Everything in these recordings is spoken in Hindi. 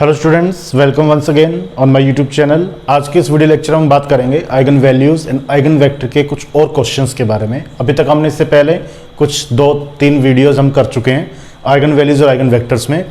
Hello students, welcome once again on my YouTube channel. आज के इस वीडियो लेक्चर में हम बात करेंगे eigen values and eigen vector के कुछ और क्वेश्चंस के बारे में। अभी तक हमने इससे पहले कुछ 2-3 वीडियोस हम कर चुके हैं आइगन वैल्यूज़ और आइगन वेक्टर्स में।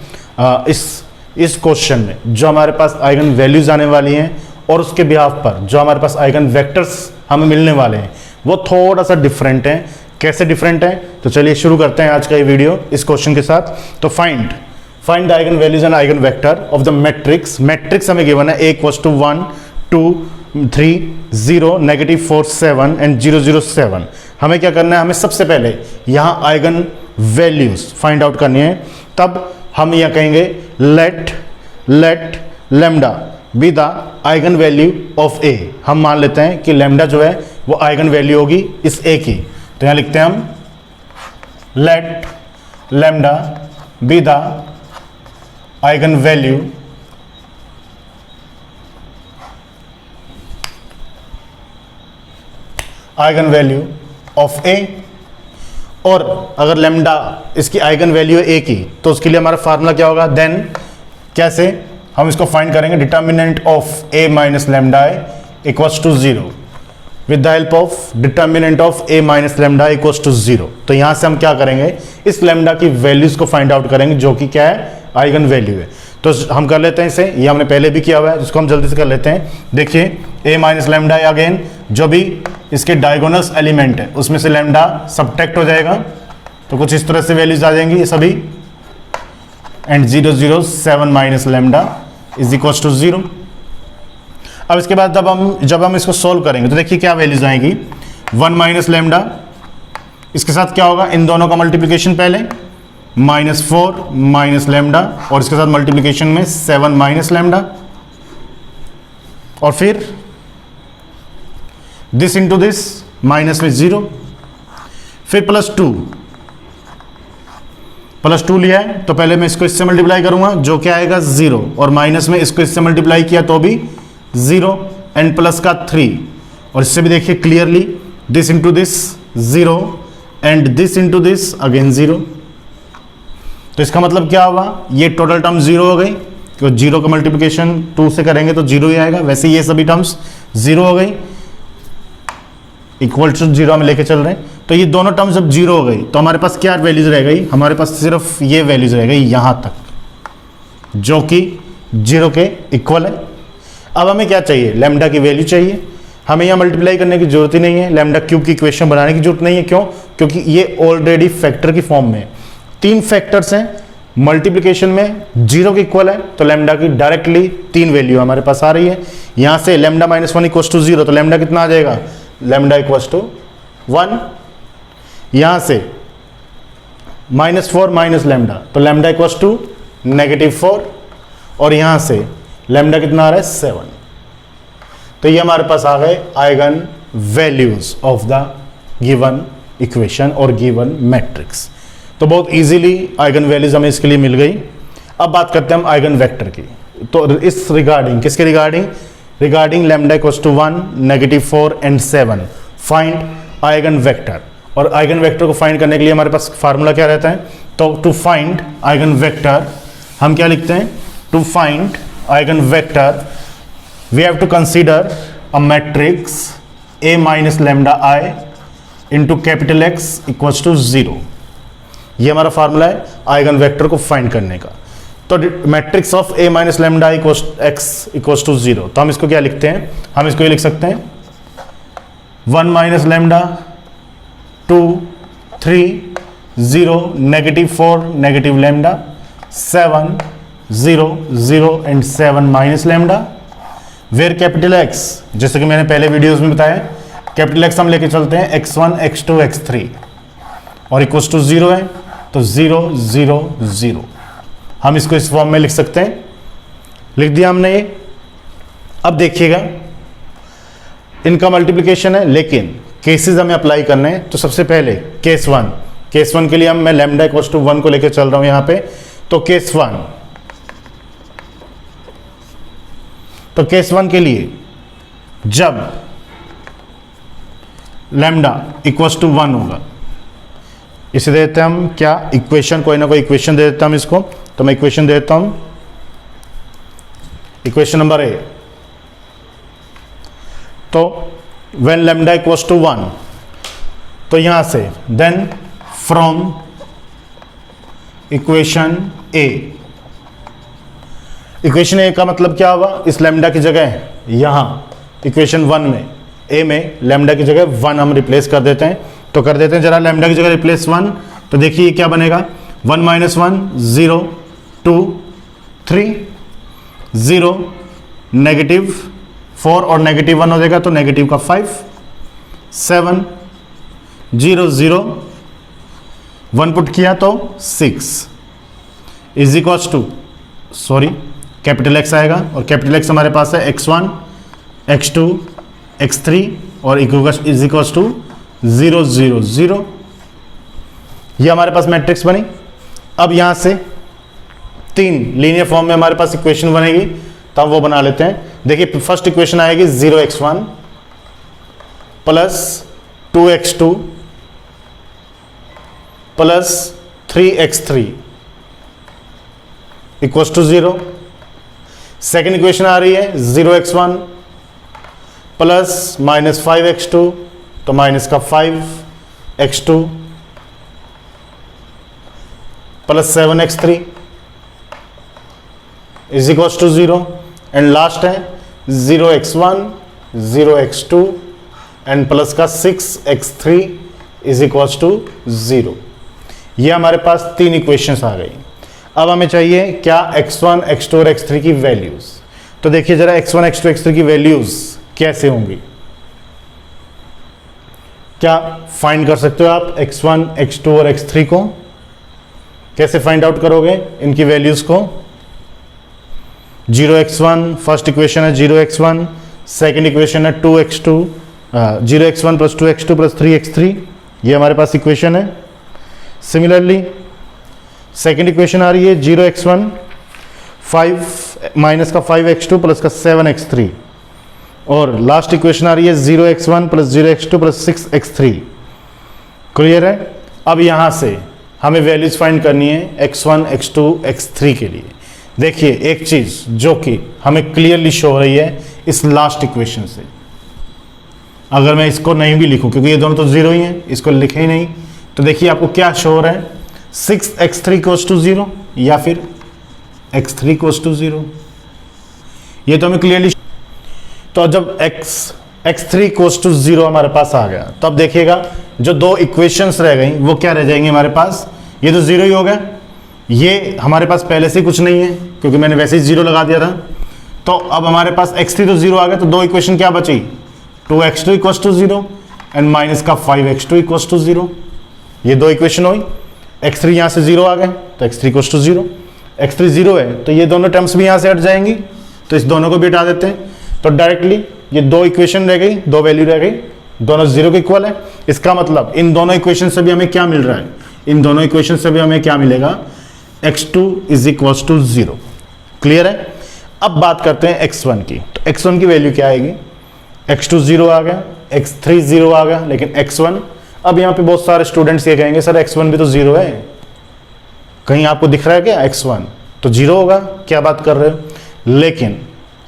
इस क्वेश्चन में जो हमारे पास आइगन वैल्यूज़ आने वाली हैं और उसके बिहाफ पर जो हमारे पास आइगन वेक्टर्स हमें मिलने वाले हैं वो थोड़ा सा डिफरेंट हैं। कैसे डिफरेंट हैं, तो चलिए शुरू करते हैं आज का ये वीडियो इस क्वेश्चन के साथ। तो find the eigen values and eigen vector of the matrix. Matrix हमें गिवन है a = 1 2 3 0 -4 7 एंड 0 0 7। हमें क्या करना है, हमें सबसे पहले यहाँ आइगन वैल्यूज फाइंड आउट करनी है। तब हम यह कहेंगे let lambda be the eigen value of a। हम मान लेते हैं कि लैम्डा जो है वो आइगन वैल्यू होगी इस a की। तो यहाँ लिखते हैं हम let lambda be the eigen value of a। और अगर लैम्डा इसकी आइगन वैल्यू है a की तो उसके लिए हमारा फार्मूला क्या होगा, देन कैसे हम इसको फाइंड करेंगे, determinant of a minus lambda equals to 0 with the help of determinant of a minus lambda equals to 0। तो यहां से हम क्या करेंगे, इस लैम्डा की वैल्यूज को फाइंड आउट करेंगे जो कि क्या है, आइगन वैल्यू है। तो हम कर लेते हैं इसे, ये हमने पहले भी किया हुआ है, जिसको हम जल्दी से कर लेते हैं। देखिए a माइनस लैम्डा अगेन जो भी इसके डायगोनल्स एलिमेंट है उसमें से लैम्डा सबट्रैक्ट हो जाएगा, तो कुछ इस तरह से वैल्यूज आ जाएंगी ये सभी। And 0 0 7 minus lambda is equals to 0। अब इसके बाद जब हम इसको सोल्व करेंगे तो देखिए क्या वैल्यूज आएंगी। 1 माइनस लैम्डा, इसके साथ क्या होगा, इन दोनों का मल्टीप्लिकेशन पहले -4 माइनस लैम्डा और इसके साथ मल्टीप्लिकेशन में 7 माइनस लैम्डा, और फिर दिस इंटू दिस माइनस में 0, फिर +2 लिया है तो पहले मैं इसको इससे मल्टीप्लाई करूंगा जो क्या आएगा 0, और माइनस में इसको इससे मल्टीप्लाई किया तो भी 0, एंड प्लस का 3, और इससे भी देखिए clearly this into this 0 and this into this again 0। तो इसका मतलब क्या होगा, ये टोटल टर्म 0 हो गई, क्योंकि 0 का मल्टीप्लिकेशन 2 से करेंगे तो 0 ही आएगा। वैसे ये सभी टर्म्स 0 हो गई, इक्वल टू 0 हम लेके चल रहे हैं। तो ये दोनों टर्म्स जब 0 हो गई तो हमारे पास क्या वैल्यूज रह गई, हमारे पास सिर्फ ये वैल्यूज रह गई यहां तक जो कि 0 के इक्वल है। अब हमें क्या चाहिए, लैम्डा की वैल्यू चाहिए। हमें यहाँ मल्टीप्लाई करने की जरूरत ही नहीं है, लैम्डा क्यूब की इक्वेशन बनाने की जरूरत नहीं है। क्यों? क्योंकि ये ऑलरेडी फैक्टर की फॉर्म में 3 फैक्टर्स हैं, मल्टीप्लिकेशन में 0 के इक्वल है, तो लैम्डा की डायरेक्टली 3 वैल्यू हमारे पास आ रही है। यहाँ से लैम्डा -1 इक्वल्स टू 0, तो लैम्डा कितना आ जाएगा, लैम्डा इक्वल्स टू 1। यहाँ से -4 माइनस लैम्डा, तो लैम्डा इक्वल्स टू -4, और यहाँ से लैम्डा कितना आ रहा है 7। तो ये हमारे पास आ गए eigen values of the given equation और गिवन मैट्रिक्स। तो बहुत इजीली आइगन वैल्यूज हमें इसके लिए मिल गई। अब बात करते हैं हम आइगन वेक्टर की। तो इस रिगार्डिंग, किसके regarding lambda equals to 1 -4 and 7 find eigen vector. और आइगन वेक्टर को फाइंड करने के लिए हमारे पास फार्मूला क्या रहता है, तो टू फाइंड आइगन वेक्टर हम क्या लिखते हैं, to find eigen vector we have to consider a matrix a minus lambda i into capital X equals to 0। ये हमारा फार्मूला है आइगन वेक्टर को फाइंड करने का। तो matrix of a minus lambda x equals to 0, तो हम इसको क्या लिखते हैं, हम इसको ये लिख सकते हैं 1 minus lambda 2 3 0 -4 negative lambda 7 0 0 and 7 minus lambda, where capital X, जैसे कि मैंने पहले वीडियोस में बताया, कैपिटल X हम लेके चलते हैं x1 x2 x3 और इक्वल्स टू 0 है, तो 0 0 0 हम इसको इस फॉर्म में लिख सकते हैं। लिख दिया हमने ये। अब देखिएगा इनका मल्टीप्लिकेशन है, लेकिन केसेस हमें अप्लाई करने हैं। तो सबसे पहले केस 1 के लिए मैं लैम्डा इक्वल्स टू 1 को लेकर चल रहा हूं यहां पे। तो केस 1 के लिए जब लैम्डा इक्वल्स टू 1 होगा, इसे दे देते हैं हम क्या, इक्वेशन, कोई ना कोई इक्वेशन दे देते हैं हम इसको। तो मैं इक्वेशन दे देता हूं इक्वेशन नंबर ए। तो व्हेन लैम्डा इक्वल्स टू 1, तो यहां से then from equation A, equation A का मतलब क्या होगा, इस लैम्डा की जगह यहां इक्वेशन 1 में ए में लैम्डा की जगह 1 हम रिप्लेस कर देते हैं। तो कर देते हैं जरा, लैम्डा की जगह रिप्लेस 1, तो देखिए क्या बनेगा, 1 - 1 0 2 3 0 -4 और -1 हो जाएगा तो नेगेटिव का 5 7 0 0 1 पुट किया तो 6 is equals to, sorry capital X आएगा और कैपिटल एक्स हमारे पास है x1 x2 x3 और इज इक्वल्स टू 0 0 0। ये हमारे पास मैट्रिक्स बनी। अब यहां से 3 लीनियर फॉर्म में हमारे पास इक्वेशन बनेगी, तो हम वो बना लेते हैं। देखिए फर्स्ट इक्वेशन आएगी 0x1 plus 2x2 plus 3x3 equals to 0। Second equation आ रही है 0x1 प्लस -5x2 तो माइनस का 5x2 plus 7x3 is equals to 0 and last है 0x1 0x2 एंड प्लस का 6x3 इज इक्वल्स टू 0। ये हमारे पास 3 इक्वेशंस आ गई। अब हमें चाहिए क्या, x1 x2 और x3 की वैल्यूज। तो देखिए जरा x1 x2 x3 की वैल्यूज कैसे होंगी, क्या फाइंड कर सकते हो आप x1 x2 और x3 को? कैसे फाइंड आउट करोगे इनकी वैल्यूज को? 0x1 फर्स्ट इक्वेशन है 0x1, सेकेंड इक्वेशन है 2x2 0x1 plus 2x2 plus 3x3, ये हमारे पास इक्वेशन है। सिमिलरली सेकेंड इक्वेशन आ रही है 0x1 5 माइनस का 5x2 प्लस का 7x3 और लास्ट इक्वेशन आ रही है 0x1 plus 0x2 plus 6x3। Clear है? अब यहां से हमें वैल्यूज फाइंड करनी है x1 x2 x3 के लिए। देखिए एक चीज जो कि हमें क्लियरली शो हो रही है इस लास्ट इक्वेशन से, अगर मैं इसको नहीं भी लिखूं क्योंकि ये दोनों तो जीरो ही हैं, इसको लिखे ही नहीं, तो देखिए आपको क्या शो हो रहा है 6x3 इक्वल्स टू 0 या फिर x3 इक्वल्स टू 0, ये तो हमें क्लियरली। तो जब x3 इक्वल्स टू 0 हमारे पास आ गया तो अब देखिएगा जो दो इक्वेशंस रह गई वो क्या रह जाएंगे हमारे पास, ये तो 0 ही हो गया, ये हमारे पास पहले से कुछ नहीं है क्योंकि मैंने वैसे ही 0 लगा दिया था। तो अब हमारे पास x3 तो 0 आ गया, तो दो इक्वेशन क्या बची, 2x2 equals to 0 and minus का 5x2 इक्वल्स टू 0, ये दो इक्वेशन हुई। x3 यहाँ से 0 आ गए तो x3 इक्वल्स टू 0, x3 0 है तो ये दोनों टर्म्स भी यहाँ से हट जाएंगी, तो इस दोनों को भी हटा देते हैं। तो डायरेक्टली ये दो इक्वेशन रह गई, दो वैल्यू रह गई, दोनों 0 के इक्वल है। इसका मतलब इन दोनों इक्वेशन से भी हमें क्या मिल रहा है, इन दोनों इक्वेशन से भी हमें क्या मिलेगा, x2 is equals to 0। Clear है? अब बात करते हैं x1 की। तो x1 की वैल्यू क्या आएगी, x2 0 आ गया, x3 0 आ गया, लेकिन x1, अब यहाँ पे बहुत सारे स्टूडेंट्स ये कहेंगे सर x1 भी तो 0 है, कहीं आपको दिख रहा है क्या x1 तो 0 होगा, क्या बात कर रहे हो? लेकिन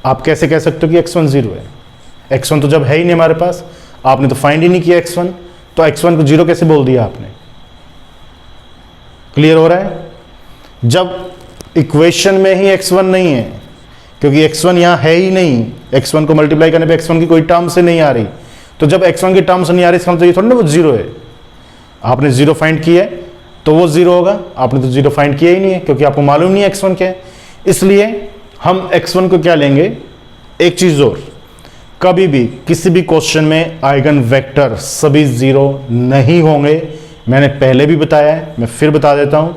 आप कैसे कह सकते हो कि x1 0 है, x1 तो जब है ही नहीं हमारे पास, आपने तो फाइंड ही नहीं किया x1, तो x1 को 0 कैसे बोल दिया आपने? क्लियर हो रहा है? जब इक्वेशन में ही x1 नहीं है, क्योंकि x1 यहाँ है ही नहीं, x1 को मल्टीप्लाई करने पे x1 की कोई टर्म से नहीं आ रही, तो जब x1 की टर्म से नहीं आ रही इसका मतलब ये थोड़ा ना वो 0 है। आपने 0 फाइंड किया है तो वो 0 होगा, आपने तो 0 फाइंड किया ही नहीं है क्योंकि आपको मालूम नहीं है x1 क्या है। इसलिए हम x1 को क्या लेंगे, एक चीज और, कभी भी किसी भी क्वेश्चन में आइगन वेक्टर सभी 0 नहीं होंगे। मैंने पहले भी बताया है, मैं फिर बता देता हूं,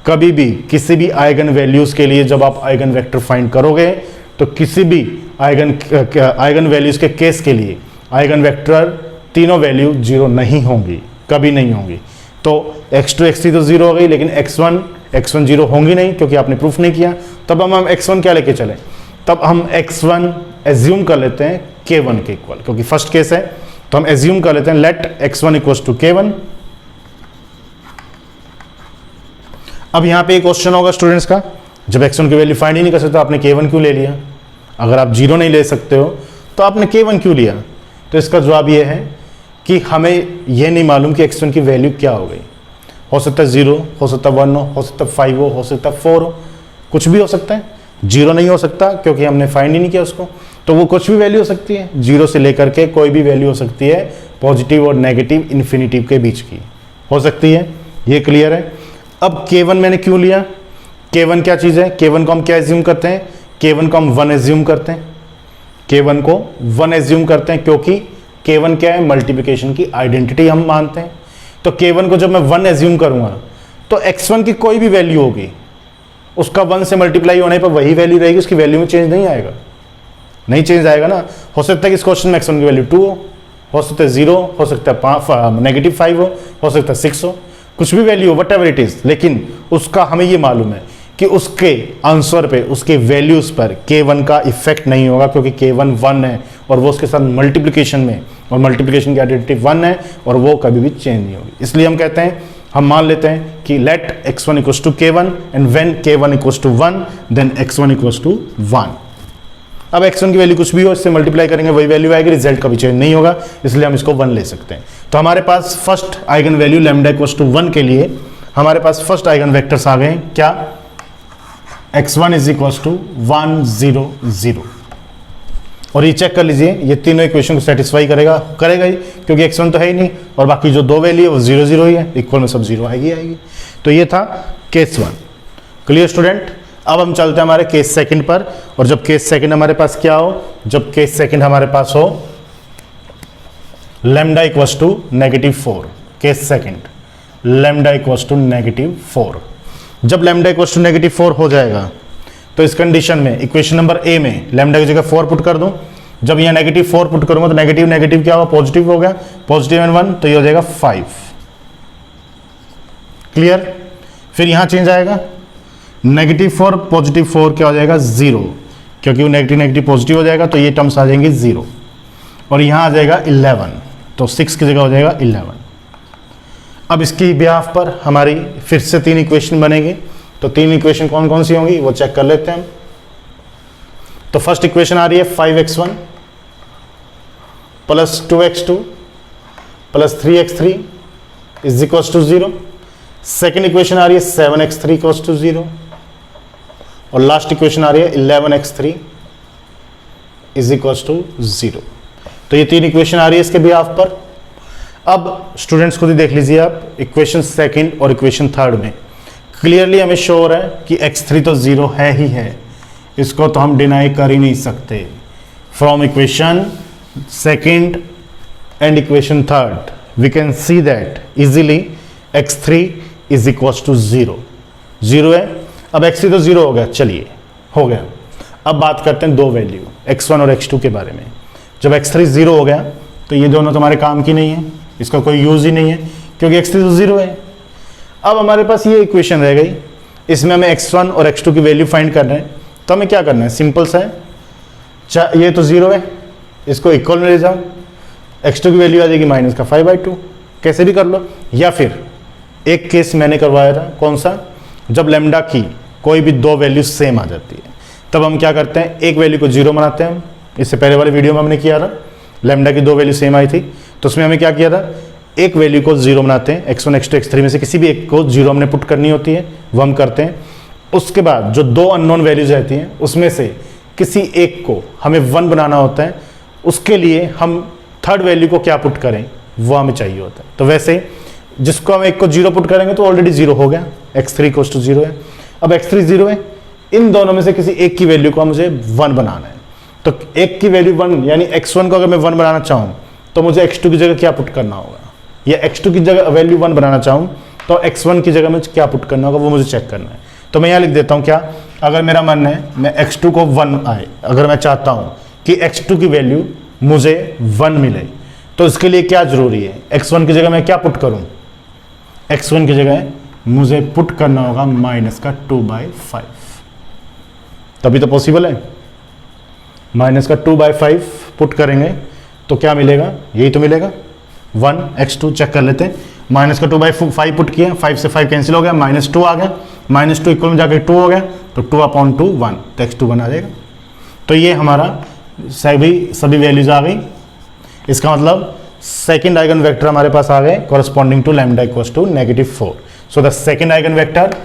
कभी भी किसी भी आइगन वैल्यूज के लिए जब आप आइगन वेक्टर फाइंड करोगे तो किसी भी आइगन वैल्यूज के केस के लिए आइगन वेक्टर तीनों वैल्यू 0 नहीं होंगी, कभी नहीं होंगी। तो x2 x3 तो 0 हो गई, लेकिन x1 0 होंगी नहीं क्योंकि आपने प्रूफ नहीं किया। तब हम x1 क्या लेके चले, तब हम x1 एज्यूम कर लेते हैं k1 के इक्वल, क्योंकि फर्स्ट केस है तो हम एज्यूम कर लेते हैं late x1 equals to k1। अब यहां पे एक क्वेश्चन होगा स्टूडेंट्स का, जब x1 की वैल्यू फाइंड ही नहीं कर सकते आपने k1 क्यों ले लिया? अगर आप 0 नहीं ले सकते हो तो आपने K1 क्यों लिया? तो इसका जवाब ये है कि हमें ये नहीं मालूम कि x1 की वैल्यू क्या हो गई। हो सकता है 0, हो सकता है 1 हो सकता है 5 हो सकता है 4 हो, कुछ भी हो सकता है। 0 नहीं हो सकता क्योंकि हमने फाइंड ही नहीं किया उसको, तो वो कुछ भी वैल्यू हो सकती है। 0 से लेकर के कोई भी वैल्यू हो सकती है, पॉजिटिव और नेगेटिव इन्फिनिटिव के बीच की हो सकती है। ये क्लियर है। अब K1 मैंने क्यों लिया? K1 क्या चीज़ है? K1 को हम क्या एज्यूम करते हैं? K1 को हम 1 एज्यूम करते हैं। K1 को 1 एज्यूम करते हैं क्योंकि K1 क्या है? मल्टीप्लिकेशन की आइडेंटिटी हम मानते हैं। तो K1 को जब मैं 1 एज्यूम करूंगा तो x1 की कोई भी वैल्यू होगी उसका 1 से मल्टीप्लाई होने पर वही वैल्यू रहेगी, उसकी वैल्यू में चेंज नहीं आएगा। नहीं चेंज आएगा ना। हो सकता है कि इस क्वेश्चन में x1 की वैल्यू 2 हो सकता है 0 हो सकता है -5 हो सकता है 6 हो, कुछ भी वैल्यू हो, वट एवर इट इज, लेकिन उसका हमें ये मालूम है कि उसके आंसर पे, उसके वैल्यूज पर K1 का इफेक्ट नहीं होगा क्योंकि K1 1 है और वो उसके साथ मल्टीप्लिकेशन में, और मल्टीप्लिकेशन की आइडेंटिटी 1 है और वो कभी भी चेंज नहीं होगी। इसलिए हम कहते हैं, हम मान लेते हैं कि let x1 equals to K1 and when K1 equals to 1 then x1 equals to 1। अब x1 की वैल्यू कुछ भी हो, इससे मल्टीप्लाई करेंगे वही वैल्यू आएगी, रिजल्ट कभी चेंज नहीं होगा, इसलिए हम इसको 1 ले सकते हैं। तो हमारे पास first eigen value lambda equals to 1 के लिए हमारे पास फर्स्ट आइगन वेक्टर्स आ गए। क्या? x1 is equals to 1 0 0। और ये चेक कर लीजिए, ये तीनों इक्वेशन को सेटिस्फाई करेगा ही, क्योंकि x1 तो है ही नहीं और बाकी जो दो वैल्यू है वो 0 0 ही है, इक्वल में सब 0 आएगी। तो ये था केस 1। Clear student? अब हम चलते हैं हमारे केस सेकंड पर, और जब केस सेकंड हमारे पास क्या हो, जब केस सेकंड हमारे पास हो lambda equals to -4। Case second lambda equals to -4। जब लैम्डा इक्वल्स टू -4 हो जाएगा तो इस कंडीशन में इक्वेशन नंबर ए में लैम्डा की जगह 4 पुट कर दूं। जब यहाँ -4 पुट करूंगा तो नेगेटिव नेगेटिव क्या होगा? पॉजिटिव हो गया, पॉजिटिव एंड 1 तो ये हो जाएगा 5। क्लियर? फिर यहाँ चेंज आएगा, -4 +4 क्या हो जाएगा? 0, क्योंकि वो नेगेटिव नेगेटिव पॉजिटिव हो जाएगा तो ये टर्म्स आ जाएंगे 0। और यहाँ आ जाएगा 11, तो 6 की जगह हो जाएगा 11। अब इसकी बिहाफ पर हमारी फिर से 3 इक्वेशन बनेगी। तो 3 इक्वेशन कौन कौन सी होंगी वो चेक कर लेते हैं हम। तो फर्स्ट इक्वेशन आ रही है 5x1 plus 2x2 plus 3x3 is equals to 0। Second equation आ रही है 7x3 इक्वल्स टू 0। और लास्ट इक्वेशन आ रही है 11x3 इज इक्वल्स टू 0। तो ये 3 इक्वेशन आ रही है इसके बिहाफ पर। अब स्टूडेंट्स खुद ही देख लीजिए आप, इक्वेशन सेकंड और इक्वेशन थर्ड में क्लियरली हमें श्योर है कि x3 तो 0 है ही है, इसको तो हम डिनाई कर ही नहीं सकते। From equation second and equation third we can see that easily x3 is equals to 0। 0 है। अब x3 तो 0 हो गया, चलिए हो गया। अब बात करते हैं दो वैल्यू x1 और x2 के बारे में। जब x3 0 हो गया तो ये दोनों तुम्हारे काम की नहीं है, इसका कोई यूज ही नहीं है क्योंकि x3 तो 0 है। अब हमारे पास ये इक्वेशन रह गई, इसमें हमें x1 और x2 की वैल्यू फाइंड कर रहे हैं। तो हमें क्या करना है? सिंपल सा है, ये तो 0 है, इसको इक्वल में ले जाओ, x2 की वैल्यू आ जाएगी -5/2, कैसे भी कर लो। या फिर एक केस मैंने करवाया था, कौन सा? जब लैम्डा की कोई भी दो वैल्यू सेम आ जाती है तब हम क्या करते हैं? एक वैल्यू को 0 बनाते हैं हम। इससे पहले वाले वीडियो में हमने किया था, लैम्डा की दो वैल्यू सेम आई थी तो उसमें हमें क्या किया था? एक वैल्यू को 0 बनाते हैं, x1 x2 x3 में से किसी भी एक को 0 हमने पुट करनी होती है, वो हम करते हैं। उसके बाद जो दो अननोन वैल्यूज रहती हैं उसमें से किसी एक को हमें 1 बनाना होता है, उसके लिए हम थर्ड वैल्यू को क्या पुट करें वो हमें चाहिए होता है। तो वैसे जिसको हम एक को 0 पुट करेंगे तो ऑलरेडी 0 हो गया, x3 = 0 है। अब x3 0 है, इन दोनों में से किसी एक की वैल्यू को मुझे 1 बनाना है। तो एक की वैल्यू 1 यानी x1 को अगर मैं 1 बनाना चाहूँ तो मुझे x2 की जगह क्या पुट करना होगा, या x2 की जगह वैल्यू 1 बनाना चाहूँ तो x1 की जगह में क्या पुट करना होगा वो मुझे चेक करना है। तो मैं यहाँ लिख देता हूँ क्या, अगर मेरा मन है मैं x2 को 1 आए, अगर मैं चाहता हूँ कि x2 की वैल्यू मुझे 1 मिले तो इसके लिए क्या जरूरी है? x1 की जगह मैं क्या पुट करूँ? x1 की जगह मुझे पुट करना होगा -2/5, तभी तो पॉसिबल है। -2/5 पुट करेंगे तो क्या मिलेगा? यही तो मिलेगा 1। x2 चेक कर लेते हैं, -2/5 पुट किया, 5 से 5 कैंसिल हो गया, -2 आ गया, -2 इक्वल में जाकर 2 हो गया तो 2/2 1, तो x2 1 आ जाएगा। तो ये हमारा सभी वैल्यूज आ गई। इसका मतलब सेकंड आइगन वेक्टर हमारे पास आ गए corresponding to lambda equals to -4। So the second eigen vector,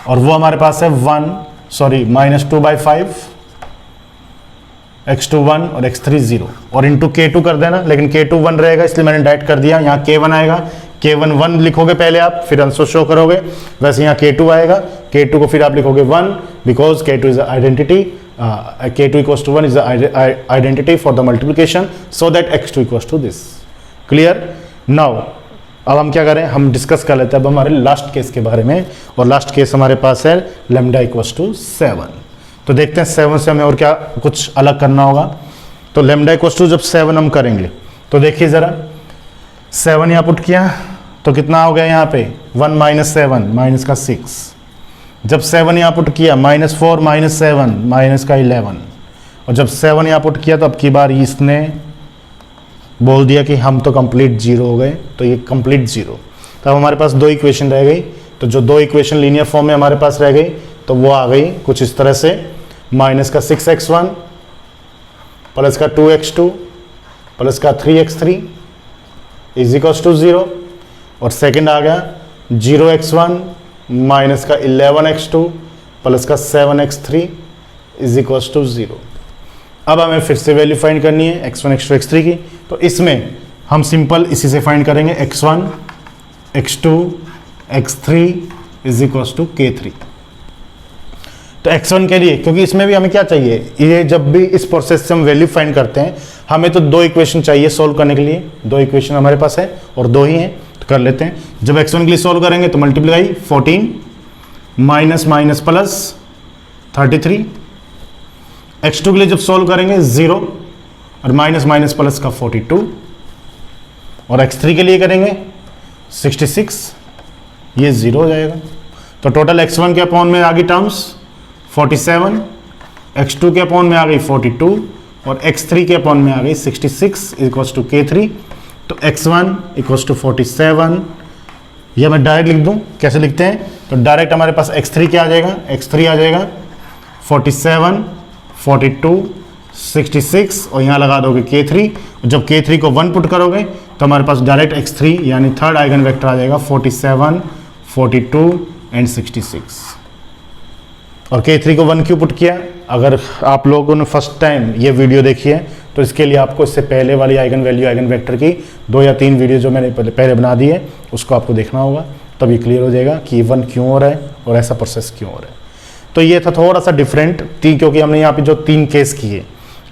और वो हमारे पास है -2/5, x2 1 और x3 0, और इंटू k2 कर देना, लेकिन k2 1 रहेगा इसलिए मैंने डायरेक्ट कर दिया। यहाँ k1 आएगा, k1 1 लिखोगे पहले आप, फिर आंसर शो करोगे। वैसे यहाँ k2 आएगा, k2 को फिर आप लिखोगे 1, because k2 is identity, k2 equals to 1 is identity for the multiplication, so that x2 equals to this. Clear? Now अब हम क्या करें, हम डिस्कस कर लेते हैं अब हमारे लास्ट केस के बारे में, और लास्ट केस हमारे पास है लैम्डा इक्वल्स टू 7। तो देखते हैं 7 से हमें और क्या कुछ अलग करना होगा। तो लैम्डा इक्वल्स टू जब 7 हम करेंगे तो देखिए ज़रा, 7 यहाँ पुट किया तो कितना हो गया यहाँ पे 1 - 7 माइनस का 6। जब 7 यहाँ पुट किया -4 - 7 माइनस का 11, और जब 7 यहाँ पुट किया तो अब की बार इसने बोल दिया कि हम तो कंप्लीट 0 हो गए, तो ये कंप्लीट 0। तब हमारे पास दो इक्वेशन रह गई, तो जो दो इक्वेशन लीनियर फॉर्म में हमारे पास रह गई तो वो आ गई कुछ इस तरह से, माइनस का 6x1 प्लस का 2x2 प्लस का 3x3 इज इक्वल्स टू 0, और सेकंड आ गया 0x1 माइनस का 11x2 प्लस का 7x3 इज इक्वल्स टू 0। अब हमें फिर से वैल्यू फाइंड करनी है x1 x2 x3 की, तो इसमें हम सिंपल इसी से फाइंड करेंगे x1 x2 x3 is equals to k3। तो x1 के लिए, क्योंकि इसमें भी हमें क्या चाहिए, ये जब भी इस प्रोसेस से हम वैल्यू फाइंड करते हैं हमें तो दो इक्वेशन चाहिए सोल्व करने के लिए, दो इक्वेशन हमारे पास है और दो ही हैं, तो कर लेते हैं। जब x1 के लिए सोल्व करेंगे तो multiply 14 minus minus plus 33, x2 के लिए जब सोल्व करेंगे 0 और माइनस माइनस प्लस का 42, और x3 के लिए करेंगे 66, ये 0 हो जाएगा। तो टोटल x1 के अपॉन में आ गई टर्म्स 47, x2 के अपॉन में आ गई 42, और x3 के अपॉन में आ गई 66 इक्वल्स टू k3। तो x1 इक्वल्स टू 47, ये मैं डायरेक्ट लिख दूं, कैसे लिखते हैं, तो डायरेक्ट हमारे पास x3 क्या आ जाएगा, x3 आ जाएगा 47 42 66, और यहाँ लगा दोगे k3, जब k3 को 1 पुट करोगे तो हमारे पास डायरेक्ट x3 यानी थर्ड आइगन वेक्टर आ जाएगा 47 42 एंड 66। और k3 को 1 क्यों पुट किया, अगर आप लोगों ने फर्स्ट टाइम ये वीडियो देखी है तो इसके लिए आपको इससे पहले वाली आइगन वैल्यू आइगन वेक्टर की 2 या 3 वीडियो जो मैंने पहले बना दी है उसको आपको देखना होगा, तब ये क्लियर हो जाएगा कि 1 क्यों हो रहा है और ऐसा प्रोसेस क्यों हो रहा है। तो ये था थोड़ा सा डिफरेंट, क्योंकि हमने यहाँ पे जो 3 केस किए,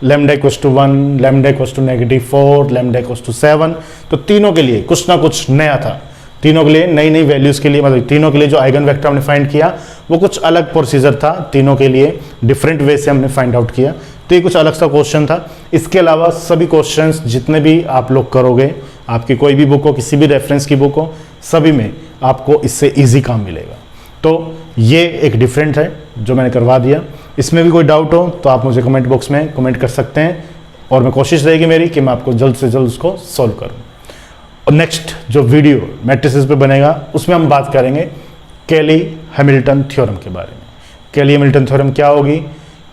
lambda equals to 1, lambda equals to -4, lambda equals to 7, तो तीनों के लिए कुछ ना कुछ नया था, तीनों के लिए नई नई वैल्यूज़ के लिए, मतलब तीनों के लिए जो आइगन वेक्टर हमने फाइंड किया वो कुछ अलग प्रोसीजर था, तीनों के लिए डिफरेंट वे से हमने फाइंड आउट किया, तो ये कुछ अलग सा क्वेश्चन था। इसके अलावा सभी क्वेश्चंस जितने भी आप लोग करोगे, आपकी कोई भी बुक हो, किसी भी रेफरेंस की बुक हो, सभी में आपको इससे ईजी काम मिलेगा। तो ये एक डिफरेंट है जो मैंने करवा दिया। इसमें भी कोई डाउट हो तो आप मुझे कमेंट बॉक्स में कमेंट कर सकते हैं, और मैं कोशिश रहेगी मेरी कि मैं आपको जल्द से जल्द उसको सॉल्व करूं। और नेक्स्ट जो वीडियो मैट्रिसेस पे बनेगा उसमें हम बात करेंगे कैली हैमिल्टन थ्योरम के बारे में। कैली हैमिल्टन थ्योरम क्या होगी,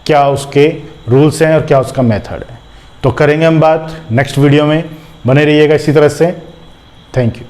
क्या उसके रूल्स हैं और क्या उसका मेथड है, तो करेंगे हम बात नेक्स्ट वीडियो में। बने रहिएगा इसी तरह से। Thank you.